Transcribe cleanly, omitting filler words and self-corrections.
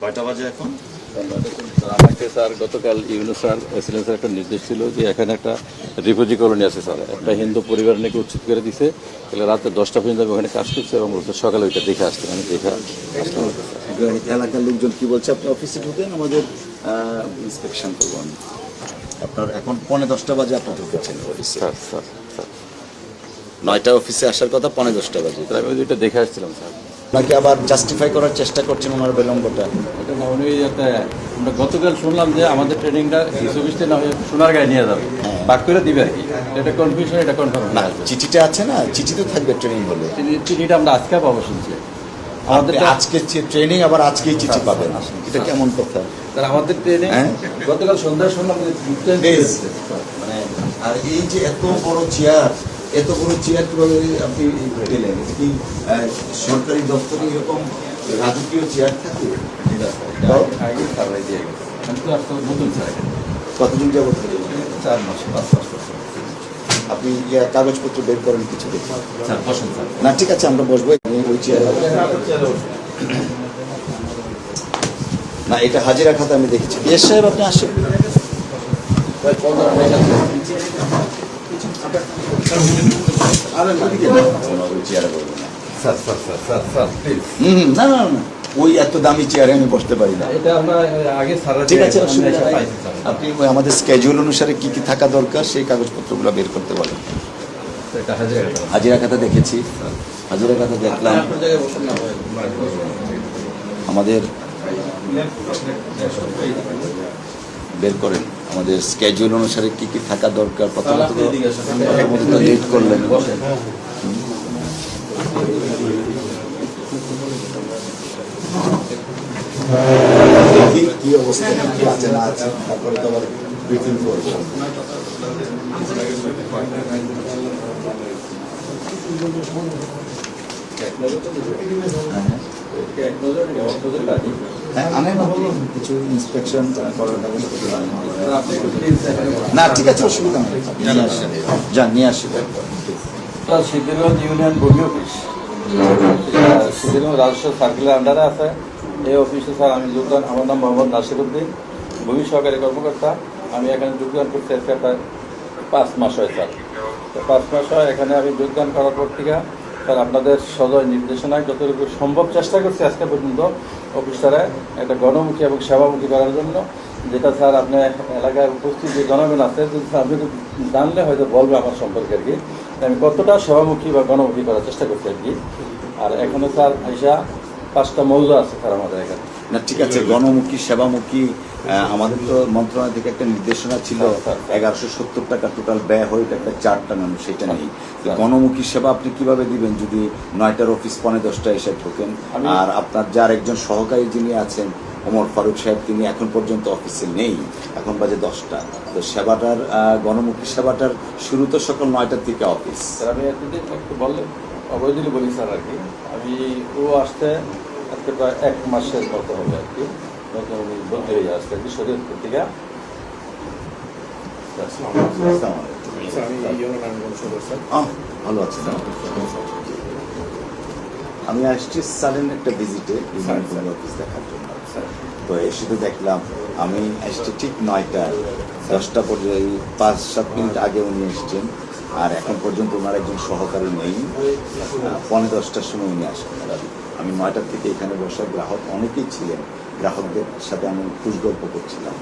কয়টা বাজে এখন? আমাকে স্যার গতকাল ইউনুস স্যার এসএলএন স্যার একটা নির্দেশ ছিল যে এখানে একটা রিফিউজি কলোনি আছে স্যার, একটা হিন্দু পরিবার নাকি উচ্ছেদ করে দিছে। তাহলে রাতে 10টা পর্যন্ত আমি ওখানে কাজ করছি এবং সকালে ওইটা দেখে আসতাম, আমি দেখে আসলাম। এলাকার লোকজন কি বলছে? আপনি অফিসে ঢুকেন, আমাদের ইন্সপেকশন করবো আমি। আপনার এখন 10:45 বাজে আপনি ঢুকেছেন অফিসে। স্যার স্যার স্যার 9টা অফিসে আসার কথা, 10:45 বাজে। আমি ওইটা দেখে আসছিলাম স্যার। নাকি আবার জাস্টিফাই করার চেষ্টা করছেন ওনার বিলম্বটা? এটা না, উনি আমরা গতকাল শুনলাম যে আমাদের ট্রেনিংটা ইসোবিস্টে না হয়ে সোনারগাঁয়ে নিয়ে যাবে, বাক করে দিবে আর কি। এটা কনফিউশন, এটা কনফার্ম না, চিঠিটা আছে না, চিঠি তো থাকবে ট্রেনিং হলে। চিঠিটা আমরা আজকে পাবো শুনছি। আমাদের আজকে ট্রেনিং, আবার আজকেই চিঠি পাবেন, এটা কেমন কথা? স্যার আমাদের ট্রেনিং গতকাল সন্ধ্যায় শুনলাম যে মানে আর এই যে এত বড় চেয়ার কিভাবে আপনি পেলেন? কি সরকারি দপ্তরে এরকম রাজকীয় চেয়ার থাকে? কতদিন যাবত? 4 মাস 5 মাস। আপনি কাগজপত্র বের করেন কিছু দেখি? স্যার বসেন স্যার। না ঠিক আছে, আমরা বসবো ওই চেয়ার। না, এটা হাজিরা খাতা আমি দেখেছি। ইয়েস সাহেব, আপনি আসেন। না না না, ওই এত দামি চেয়ারে আমি বসতে পারি না। এটা আমরা আগে ঠিক আছে, আপনি আমাদের স্কেজুল অনুসারে কি কি থাকা দরকার সেই কাগজপত্রগুলো বের করতে বলেন। হাজিরা খাতা দেখেছি, হাজিরা খাতা দেখলাম। আমাদের বের করেন আমাদের স্কেজুল অনুসারে কি কি থাকা দরকার। প্রথমত লেট করলেন। কি অবস্থা, কি আছে না আছে, তারপরে তো আবার ব্রিফিং করবো। হ্যাঁ, আনেন কিছু ইন্সপেকশন করার না, ঠিক আছে, অসুবিধা নেই, যান নিয়ে আসি। সিদ্ধিরগঞ্জ ইউনিয়ন ভূমি অফিস, সিদ্ধিরগঞ্জ রাজস্ব সার্কেলের আন্ডারে আছে এই অফিসে স্যার আমি যোগদান। আমার নাম মোহাম্মদ নাসিরউদ্দিন, ভূমি সহকারী কর্মকর্তা। আমি এখানে যোগদান করতে আজকে প্রায় 5 মাস হয় স্যার। তো 5 মাস হয় এখানে আমি যোগদান করার পর থেকে স্যার আপনাদের সদয় নির্দেশনায় যতটুকু সম্ভব চেষ্টা করছি আজকে পর্যন্ত অফিসারে একটা গণমুখী এবং সেবামুখী করার জন্য। যেটা স্যার আপনার এলাকায় উপস্থিত যে জনগণ আছে, আপনি তো জানলে হয়তো বলবে আমার সম্পর্কে আর কি, আমি কতটা সেবামুখী বা গণমুখী করার চেষ্টা করছি আর কি। আর এখানে স্যার আইসা 5টা মৌজা আছে স্যার আমাদের এখানে। না ঠিক আছে, গণমুখী সেবামুখী আমাদের তো মন্ত্রণালয় থেকে একটা নির্দেশনা ছিল 1170 টাকা টোটাল ব্যয় হয়ে একটা চার্ট টানানো, সেটা নেই। গণমুখী সেবা আপনি কিভাবে দিবেন যদি 9টার অফিস 10:45 এসে ঢোকেন? আর আপনার যার একজন সহকারী যিনি আছেন ওমর ফারুক সাহেব, তিনি এখন পর্যন্ত অফিসে নেই, এখন বাজে 10টা। তো সেবাটার গণমুখী সেবাটার শুরু তো সকাল 9টার থেকে অফিস। আমি এতদিন একটু বললে অবৈধলি বলি স্যার আর কি। আমি ও আসতে আজকে প্রায় 1 মাসের মতো হবে আর কি, উনি বলতে হয়ে আসছে আর কি শরীয়তপুর থেকে। ভালো আছেন? আমি আসছি সাডেন একটা ভিজিটে অফিস দেখার জন্য। তো এসে তো দেখলাম, আমি আসছি ঠিক 9টা 10টা পর্যন্ত, 5-7 মিনিট আগে উনি এসছেন। আর এখন পর্যন্ত ওনার একজন সহকারী নেই। 10:45টার সময় উনি আসেন। আমি 9টার থেকে এখানে বসা, গ্রাহক অনেকেই ছিলেন, গ্রাহকদের সাথে আমি খুশ গল্প করছিলাম।